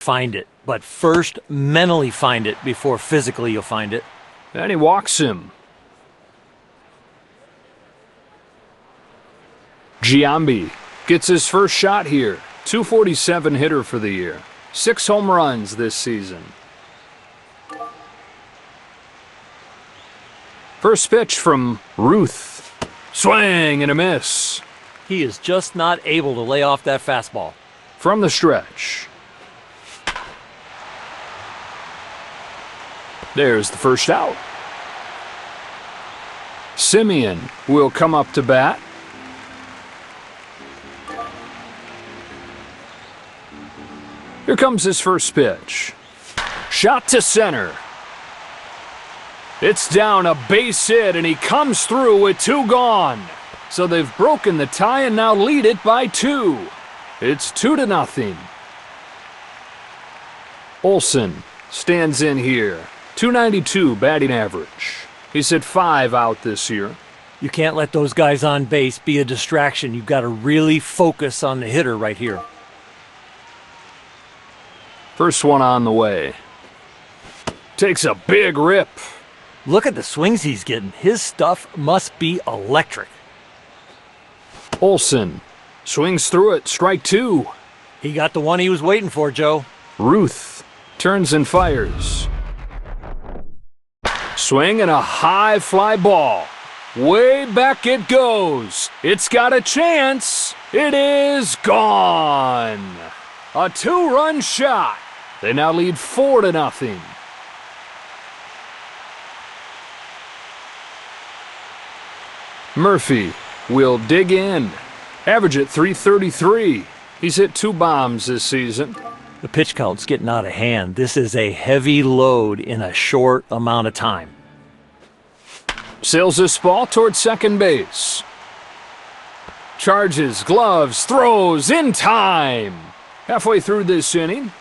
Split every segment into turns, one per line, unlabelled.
find it, but first mentally find it before physically you'll find it.
And he walks him. Giambi gets his first shot here. .247 hitter for the year. 6 home runs this season. First pitch from Ruth. Swing and a miss.
He is just not able to lay off that fastball.
From the stretch. There's the first out. Simeon will come up to bat. Here comes his first pitch. Shot to center. It's down, a base hit, and he comes through with 2 gone. So they've broken the tie and now lead it by 2. It's 2-0. Olson stands in here. .292 batting average. He's hit 5 out this year.
You can't let those guys on base be a distraction. You've got to really focus on the hitter right here.
First one on the way. Takes a big rip.
Look at the swings he's getting. His stuff must be electric.
Olson swings through it. Strike 2.
He got the one he was waiting for, Joe.
Ruth turns and fires. Swing and a high fly ball. Way back it goes. It's got a chance. It is gone. A 2-run shot. They now lead 4-0. Murphy will dig in. Average at .333. He's hit 2 bombs this season.
The pitch count's getting out of hand. This is a heavy load in a short amount of time.
Sails this ball towards second base. Charges, gloves, throws in time. Halfway through this inning.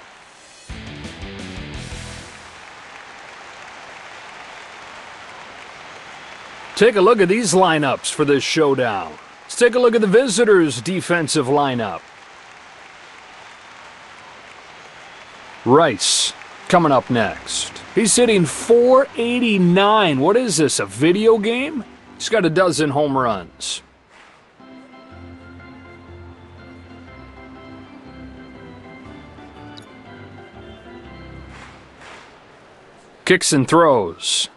Take a look at these lineups for this showdown. Let's take a look at the visitors' defensive lineup. Rice coming up next. He's hitting .489. What is this, a video game? He's got a dozen home runs. Kicks and throws.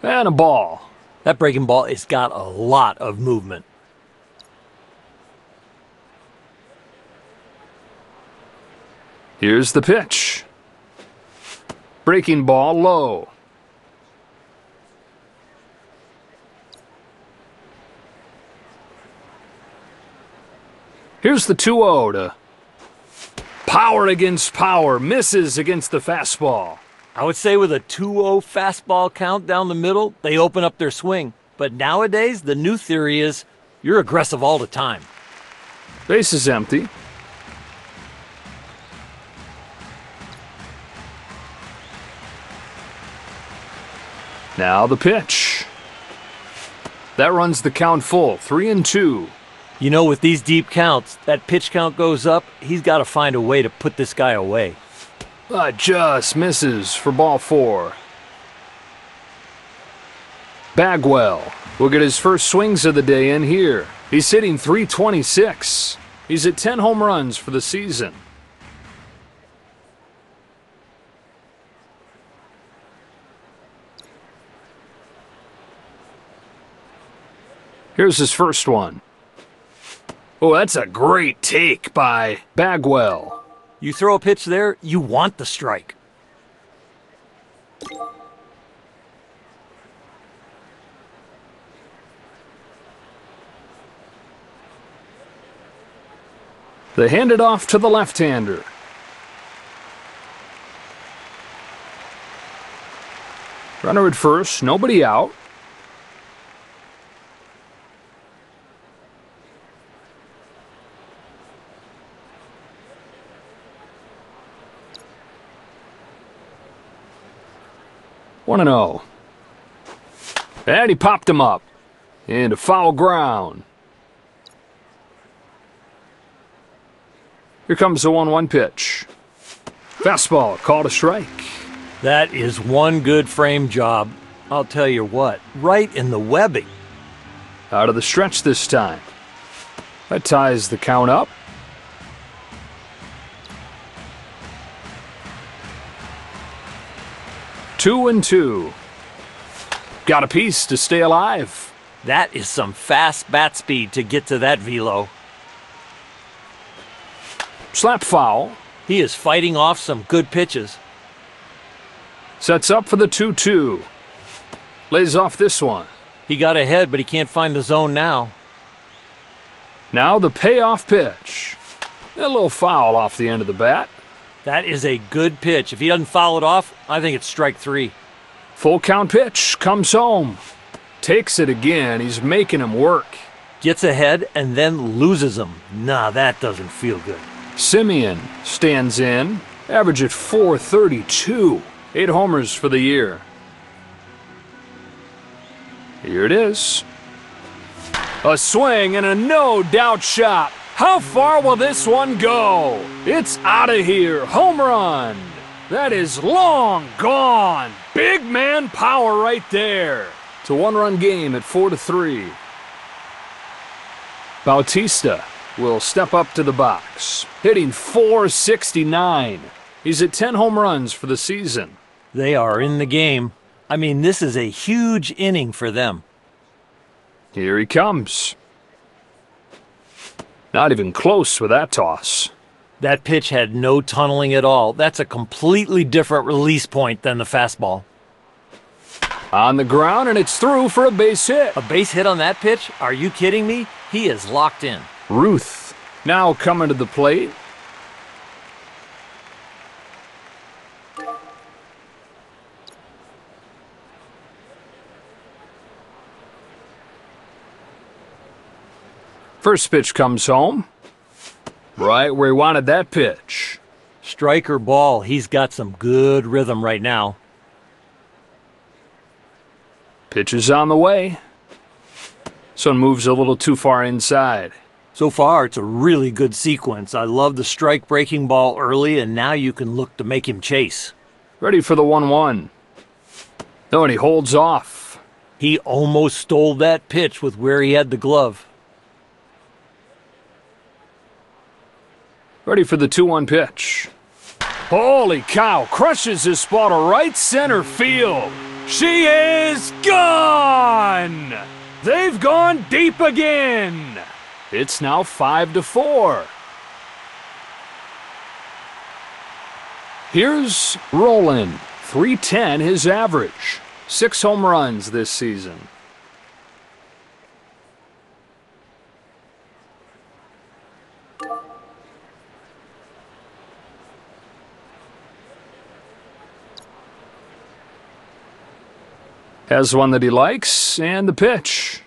And a ball.
That breaking ball has got a lot of movement.
Here's the pitch. Breaking ball low. Here's the 2-0 to power against power. Misses against the fastball.
I would say with a 2-0 fastball count down the middle, they open up their swing. But nowadays, the new theory is you're aggressive all the time.
Base is empty. Now the pitch. That runs the count full, 3-2.
You know, with these deep counts, that pitch count goes up, he's got to find a way to put this guy away.
Just misses for ball 4. Bagwell will get his first swings of the day in here. He's hitting .326. He's at 10 home runs for the season. Here's his first one. Oh, that's a great take by Bagwell.
You throw a pitch there, you want the strike.
They hand it off to the left-hander. Runner at first, nobody out. One and 0. And he popped him up into foul ground. Here comes the 1-1 pitch. Fastball, called a strike.
That is one good frame job. I'll tell you what, right in the webbing.
Out of the stretch this time. That ties the count up. Two and two. Got a piece to stay alive.
That is some fast bat speed to get to that velo.
Slap foul.
He is fighting off some good pitches.
Sets up for the 2-2. Lays off this one.
He got ahead, but he can't find the zone now.
Now the payoff pitch. A little foul off the end of the bat.
That is a good pitch. If he doesn't foul it off, I think it's strike three.
Full count pitch. Comes home. Takes it again. He's making him work.
Gets ahead and then loses him. Nah, that doesn't feel good.
Simeon stands in. Average at .432. 8 homers for the year. Here it is. A swing and a no-doubt shot. How far will this one go? It's out of here. Home run. That is long gone. Big man power right there. It's a one-run game at 4-3. Bautista will step up to the box, hitting .469. He's at 10 home runs for the season.
They are in the game. I mean, this is a huge inning for them.
Here he comes. Not even close with that toss.
That pitch had no tunneling at all. That's a completely different release point than the fastball.
On the ground, and it's through for a base hit.
A base hit on that pitch? Are you kidding me? He is locked in.
Ruth now coming to the plate. First pitch comes home. Right where he wanted that pitch.
Strike or ball, he's got some good rhythm right now.
Pitch is on the way. This one moves a little too far inside.
So far, it's a really good sequence. I love the strike breaking ball early, and now you can look to make him chase.
Ready for the 1-1. No, and he holds off.
He almost stole that pitch with where he had the glove.
Ready for the 2-1 pitch. Holy cow, crushes this ball to right center field. She is gone! They've gone deep again. It's now 5-4. Here's Roland. .310 his average. 6 home runs this season. Has one that he likes, and the pitch.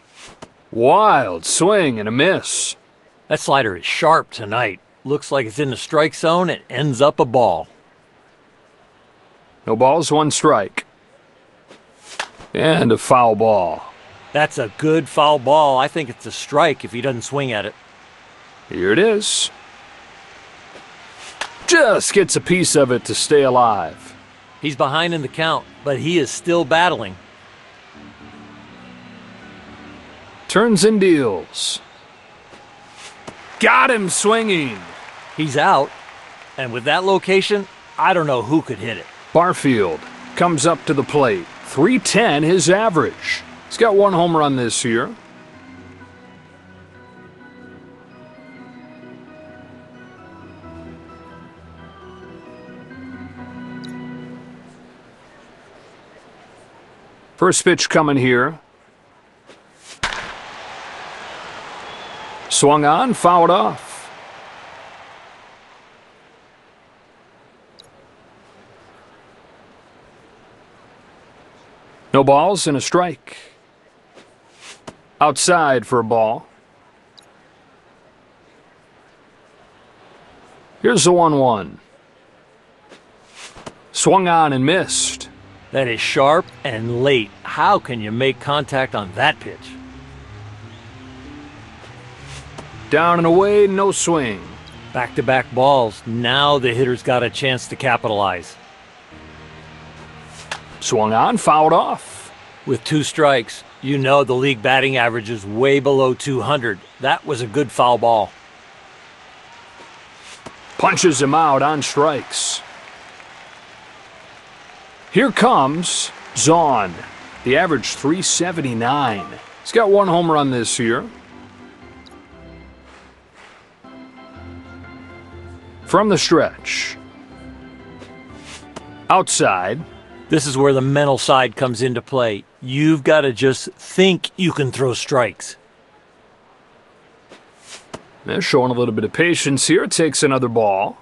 Wild swing and a miss.
That slider is sharp tonight. Looks like it's in the strike zone and ends up a ball.
No balls, 1 strike. And a foul ball.
That's a good foul ball. I think it's a strike if he doesn't swing at it.
Here it is. Just gets a piece of it to stay alive.
He's behind in the count, but he is still battling.
Turns and deals. Got him swinging.
He's out, and with that location, I don't know who could hit it.
Barfield comes up to the plate. .310 his average. He's got 1 home run this year. First pitch coming here. Swung on, fouled off. No balls and a strike. Outside for a ball. Here's the 1-1. Swung on and missed.
That is sharp and late. How can you make contact on that pitch?
Down and away, no swing.
Back-to-back balls. Now the hitter's got a chance to capitalize.
Swung on, fouled off.
With 2 strikes, you know the league batting average is way below 200. That was a good foul ball.
Punches him out on strikes. Here comes Zahn. The average 379. He's got 1 home run this year. From the stretch. Outside.
This is where the mental side comes into play. You've got to just think you can throw strikes.
They're showing a little bit of patience here. Takes another ball.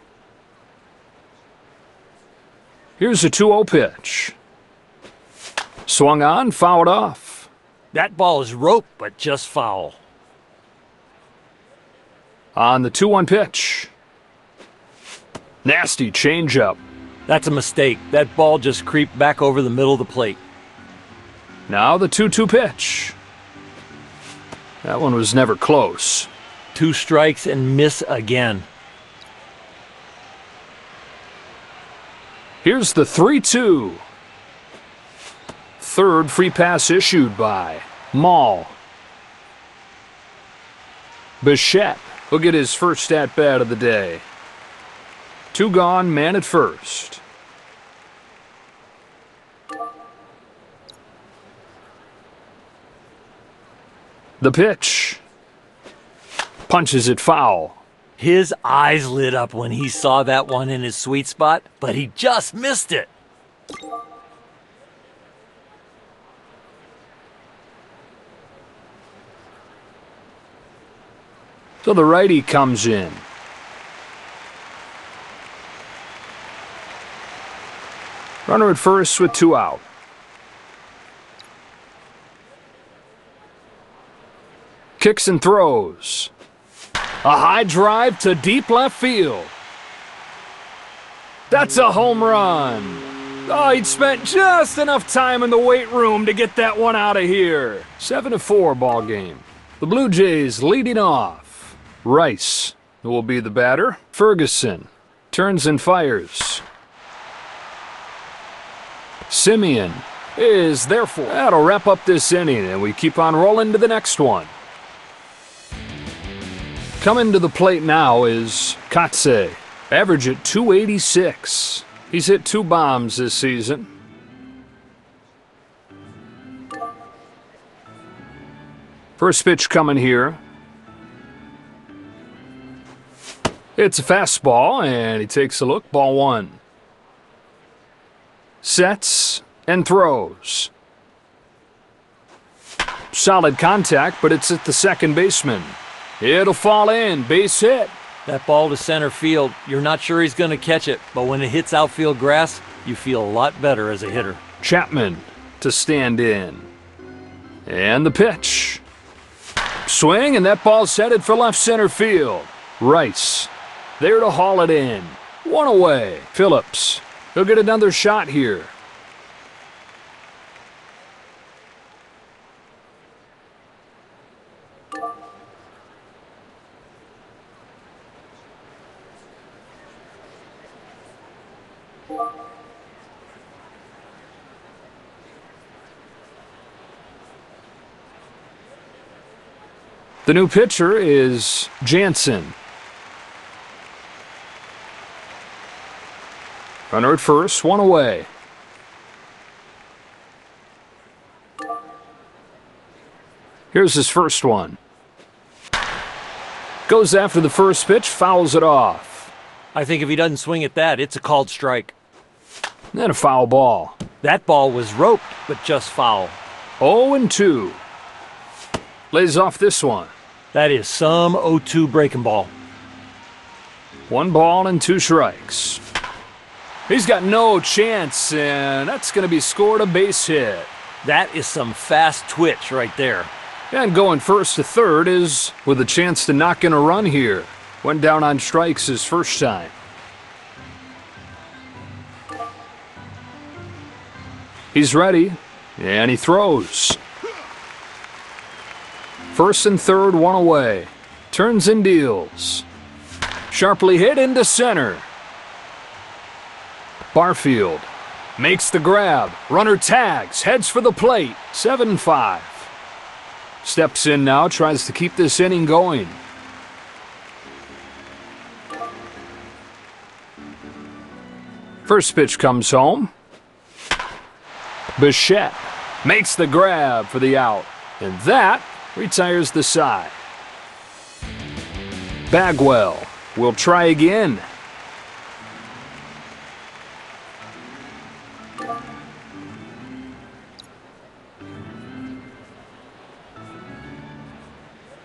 Here's a 2-0 pitch. Swung on, fouled off.
That ball is roped, but just foul.
On the 2-1 pitch. Nasty changeup.
That's a mistake. That ball just creeped back over the middle of the plate.
Now the 2-2 pitch. That one was never close.
2 strikes and miss again.
Here's the 3-2. Third free pass issued by Maul. Bichette will get his first at-bat of the day. 2 gone, man at first. The pitch. Punches it foul.
His eyes lit up when he saw that one in his sweet spot, but he just missed it.
So the righty comes in. Runner at first with 2 out. Kicks and throws. A high drive to deep left field. That's a home run. Oh, he'd spent just enough time in the weight room to get that one out of here. 7-4 ball game. The Blue Jays leading off. Rice will be the batter. Ferguson turns and fires. Simeon is therefore. That'll wrap up this inning, and we keep on rolling to the next one. Coming to the plate now is Kotsay. Average at 286. He's hit 2 bombs this season. First pitch coming here. It's a fastball, and he takes a look. Ball 1. Sets and throws. Solid contact, but it's at the second baseman. It'll fall in. Base hit.
That ball to center field, you're not sure he's going to catch it, but when it hits outfield grass, you feel a lot better as a hitter.
Chapman to stand in. And the pitch. Swing, and that ball's headed for left center field. Rice there to haul it in. 1 away. Phillips. He'll get another shot here. The new pitcher is Jansen. Runner at first, 1 away. Here's his first one. Goes after the first pitch, fouls it off.
I think if he doesn't swing at that, it's a called strike.
Then a foul ball.
That ball was roped, but just foul.
0-2. Lays off this one.
That is some 0-2 breaking ball.
1 ball and 2 strikes. He's got no chance, and that's going to be scored a base hit.
That is some fast twitch right there.
And going first to third is with a chance to knock in a run here. Went down on strikes his first time. He's ready, and he throws. First and third, 1 away. Turns and deals. Sharply hit into center. Barfield makes the grab. Runner tags, heads for the plate. 7-5. Steps in now, tries to keep this inning going. First pitch comes home. Bichette makes the grab for the out, and that retires the side. Bagwell will try again.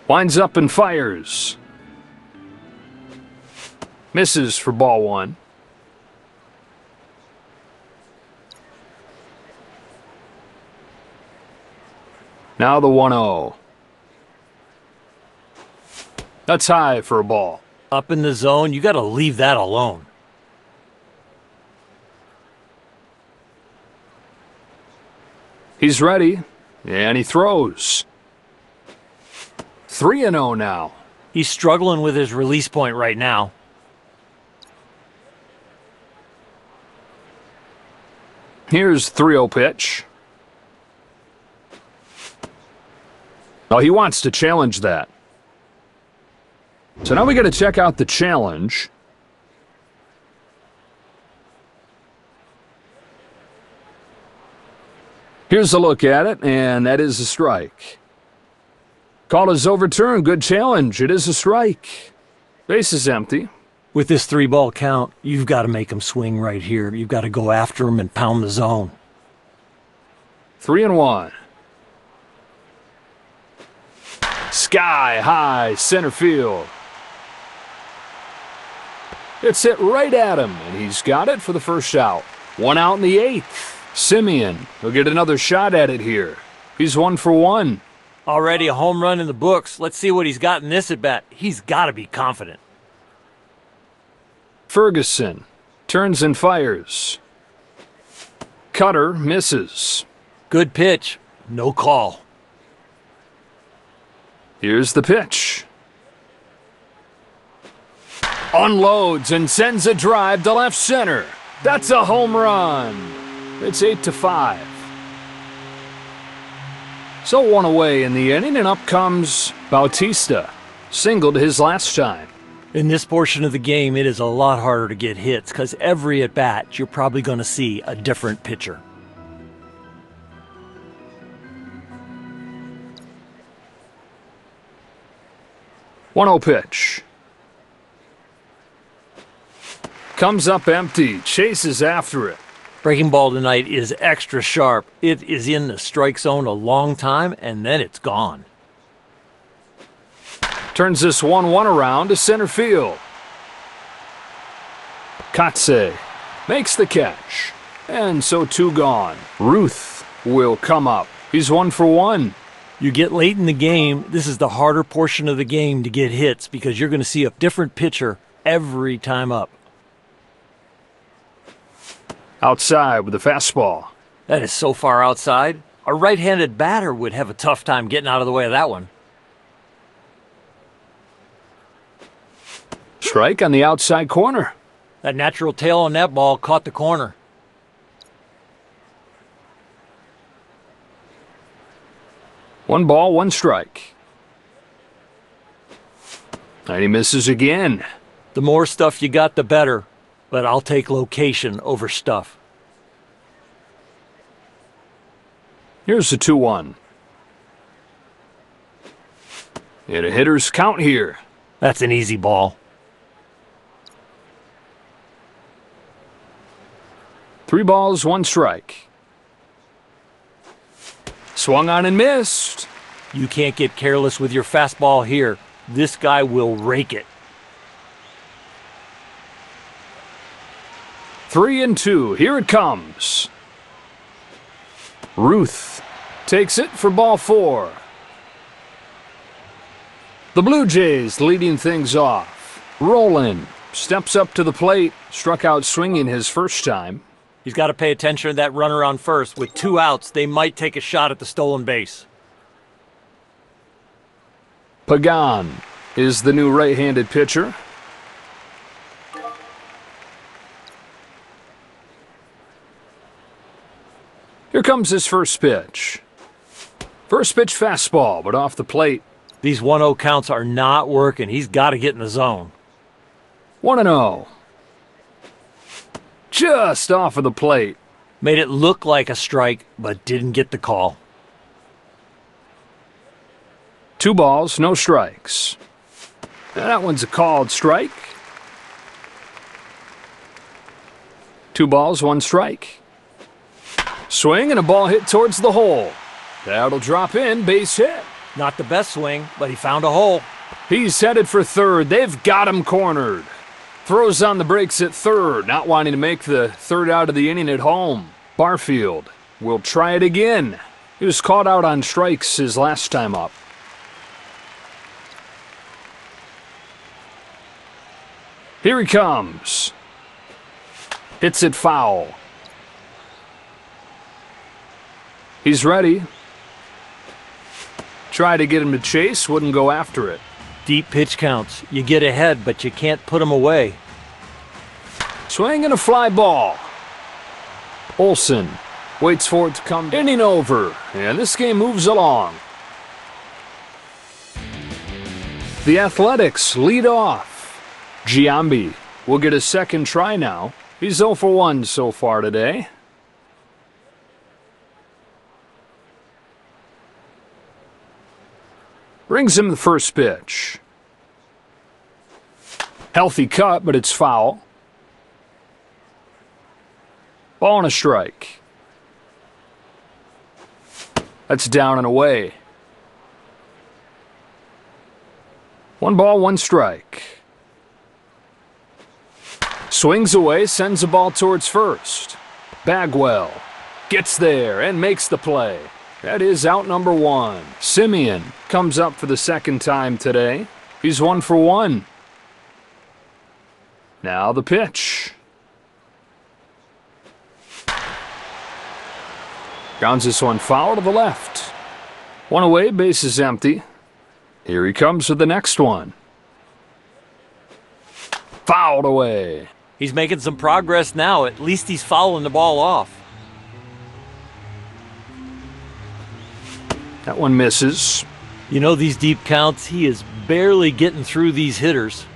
Winds up and fires. Misses for ball one. Now the 1-0. That's high for a ball.
Up in the zone, you got to leave that alone.
He's ready, and he throws. 3-0 now.
He's struggling with his release point right now.
Here's 3-0 pitch. Oh, he wants to challenge that. So now we got to check out the challenge. Here's a look at it, and that is a strike. Call is overturned. Good challenge. It is a strike. Base is empty.
With this 3-ball count, you've got to make him swing right here. You've got to go after him and pound the zone.
3-1. Sky high center field. It's hit right at him, and he's got it for the first out. 1 out in the 8th. Simeon will get another shot at it here. He's 1 for 1.
Already a home run in the books. Let's see what he's got in this at-bat. He's got to be confident.
Ferguson turns and fires. Cutter misses.
Good pitch. No call.
Here's the pitch. Unloads and sends a drive to left center. That's a home run. It's 8-5. So 1 away in the inning, and up comes Bautista. Singled his last time.
In this portion of the game, it is a lot harder to get hits because every at-bat, you're probably going to see a different pitcher.
One 0 pitch. Comes up empty, chases after it.
Breaking ball tonight is extra sharp. It is in the strike zone a long time, and then it's gone.
Turns this 1-1 around to center field. Kotze makes the catch. And so 2 gone. Ruth will come up. He's 1 for 1.
You get late in the game, this is the harder portion of the game to get hits because you're going to see a different pitcher every time up.
Outside with a fastball.
That is so far outside. A right-handed batter would have a tough time getting out of the way of that one.
Strike on the outside corner.
That natural tail on that ball caught the corner.
One ball, 1 strike. And he misses again.
The more stuff you got, the better. But I'll take location over stuff.
Here's the 2-1. And a hitter's count here.
That's an easy ball.
3 balls, 1 strike. Swung on and missed.
You can't get careless with your fastball here. This guy will rake it.
3-2. Here it comes. Ruth takes it for ball 4. The Blue Jays leading things off. Roland steps up to the plate, struck out swinging his first time.
He's got to pay attention to that runner on first. With 2 outs, they might take a shot at the stolen base.
Pagan is the new right-handed pitcher. Here comes his first pitch. First pitch fastball, but off the plate.
These 1-0 counts are not working. He's got to get in the zone.
1-0. Just off of the plate.
Made it look like a strike, but didn't get the call.
2 balls, no strikes. That one's a called strike. 2 balls, 1 strike. Swing and a ball hit towards the hole. That'll drop in, base hit.
Not the best swing, but he found a hole.
He's headed for third. They've got him cornered. Throws on the brakes at third, not wanting to make the third out of the inning at home. Barfield will try it again. He was caught out on strikes his last time up. Here he comes. Hits it foul. He's ready. Try to get him to chase, wouldn't go after it.
Deep pitch counts. You get ahead, but you can't put them away.
Swing and a fly ball. Olson waits for it to come. Inning over, and this game moves along. The Athletics lead off. Giambi will get a second try now. He's 0 for 1 so far today. Brings him the first pitch. Healthy cut, but it's foul. Ball and a strike. That's down and away. 1 ball, 1 strike. Swings away, sends the ball towards first. Bagwell gets there and makes the play. That is out number 1. Simeon comes up for the second time today. He's 1 for 1. Now the pitch. Grounds this one foul to the left. 1 away, base is empty. Here he comes with the next one. Fouled away.
He's making some progress now. At least he's fouling the ball off.
That one misses.
You know, these deep counts, he is barely getting through these hitters.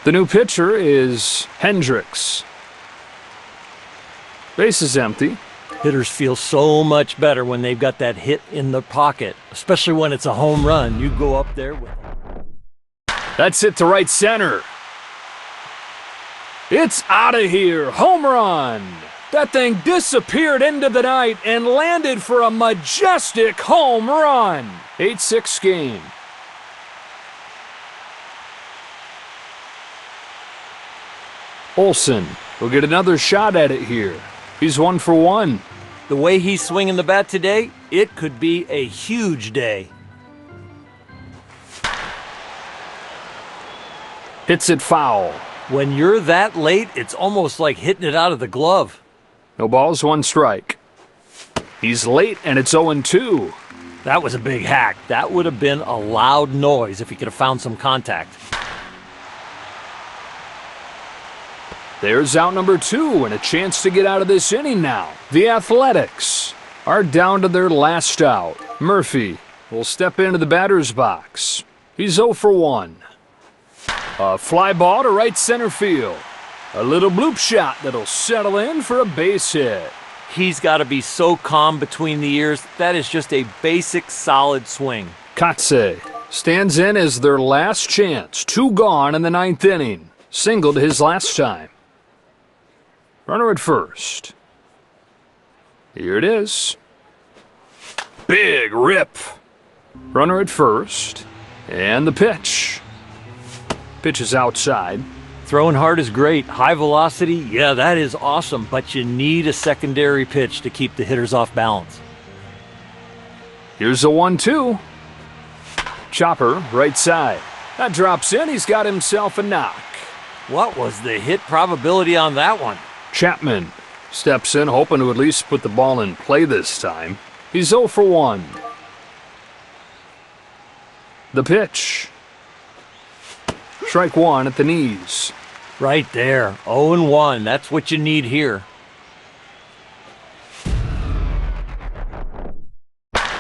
The new pitcher is Hendricks. Base is empty.
Hitters feel so much better when they've got that hit in the pocket, especially when it's a home run. You go up there with...
That's it to right center. It's out of here. Home run. That thing disappeared into the night and landed for a majestic home run. 8-6 game. Olson will get another shot at it here. He's 1 for 1.
The way he's swinging the bat today, it could be a huge day.
Hits it foul.
When you're that late, it's almost like hitting it out of the glove.
No balls, 1 strike. He's late and it's 0-2.
That was a big hack. That would have been a loud noise if he could have found some contact.
There's out number 2 and a chance to get out of this inning now. The Athletics are down to their last out. Murphy will step into the batter's box. He's 0 for 1. A fly ball to right center field. A little bloop shot that'll settle in for a base hit.
He's got to be so calm between the ears. That is just a basic, solid swing.
Kotze stands in as their last chance. 2 gone in the 9th inning. Singled his last time. Runner at first. Here it is. Big rip. Runner at first. And the pitch. Pitch is outside.
Throwing hard is great. High velocity, yeah, that is awesome. But you need a secondary pitch to keep the hitters off balance.
Here's a 1-2. Chopper, right side. That drops in. He's got himself a knock.
What was the hit probability on that one?
Chapman steps in, hoping to at least put the ball in play this time. He's 0 for 1. The pitch. Strike one at the knees.
Right there. 0-1. That's what you need here.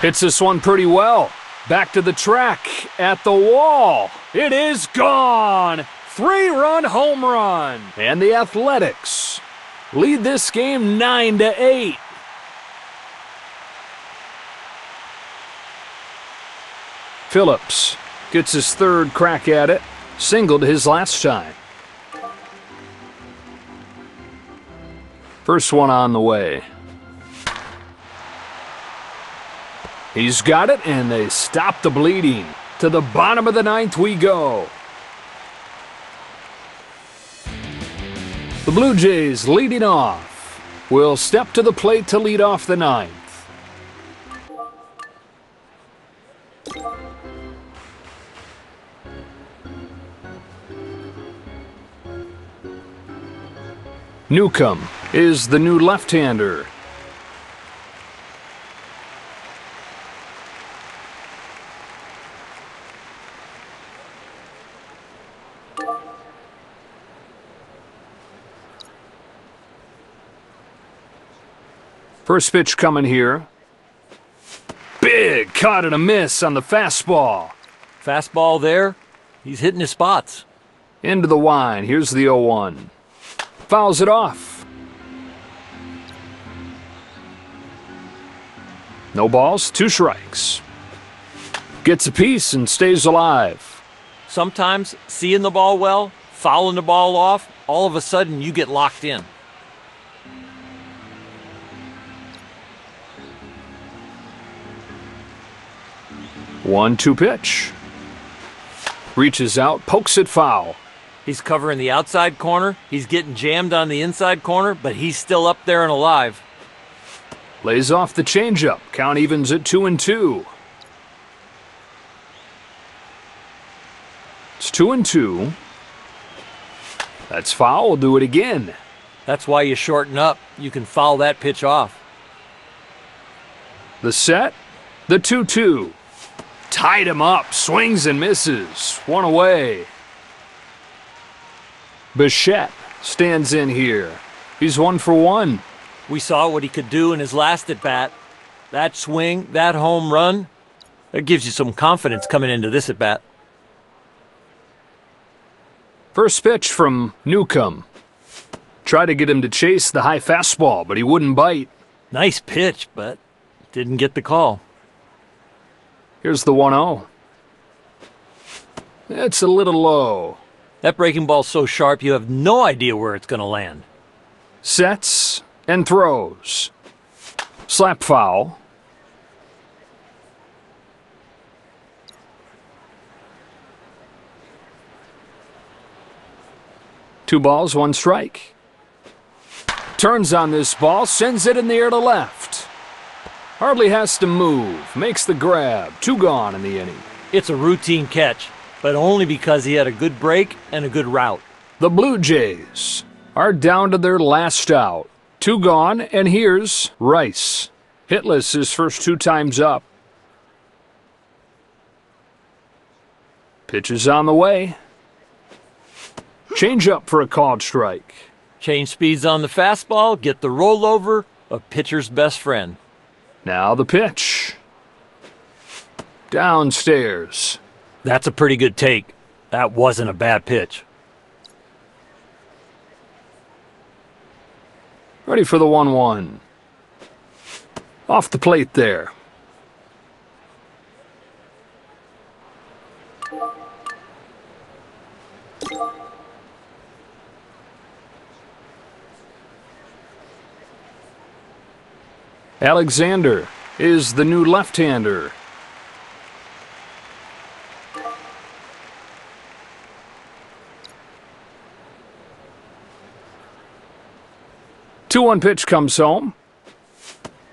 Hits this one pretty well. Back to the track, at the wall. It is gone! 3-run home run. And the Athletics lead this game 9-8. Phillips gets his third crack at it. Singled his last time. First one on the way. He's got it, and they stop the bleeding. To the bottom of the ninth we go. The Blue Jays leading off. Will step to the plate to lead off the ninth. Newcomb is the new left-hander. First pitch coming here. Big cut and a miss on the fastball.
Fastball there. He's hitting his spots.
Into the line. Here's the 0-1. Fouls it off. No balls, 2 strikes. Gets a piece and stays alive.
Sometimes seeing the ball well, fouling the ball off, all of a sudden you get locked in.
1-2 pitch. Reaches out, pokes it foul.
He's covering the outside corner. He's getting jammed on the inside corner, but he's still up there and alive.
Lays off the changeup. Count evens at 2-2. It's 2-2. That's foul. We'll do it again.
That's why you shorten up. You can foul that pitch off.
The set, the 2-2. Tied him up, swings and misses. One away. Bichette stands in here. He's 1 for 1.
We saw what he could do in his last at-bat. That swing, that home run, that gives you some confidence coming into this at-bat.
First pitch from Newcomb. Tried to get him to chase the high fastball, but he wouldn't bite.
Nice pitch, but didn't get the call.
Here's the 1-0. It's a little low.
That breaking ball's so sharp you have no idea where it's going to land.
Sets and throws. Slap foul. Two balls, 1 strike. Turns on this ball, sends it in the air to left. Hardly has to move, makes the grab. 2 gone in the inning.
It's a routine catch, but only because he had a good break and a good route.
The Blue Jays are down to their last out. 2 gone, and here's Rice. Hitless his first 2 times up. Pitch is on the way. Change up for a called strike.
Change speeds on the fastball, get the rollover, a pitcher's best friend.
Now the pitch. Downstairs.
That's a pretty good take. That wasn't a bad pitch.
Ready for the 1-1. Off the plate there. Alexander is the new left-hander. Two-one pitch comes home.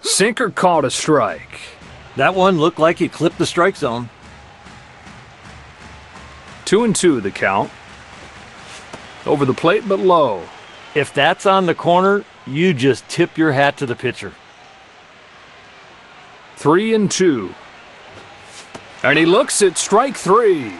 Sinker called a strike.
That one looked like it clipped the strike zone.
2-2 the count. Over the plate but low.
If that's on the corner, you just tip your hat to the pitcher.
3-2. And he looks at strike 3.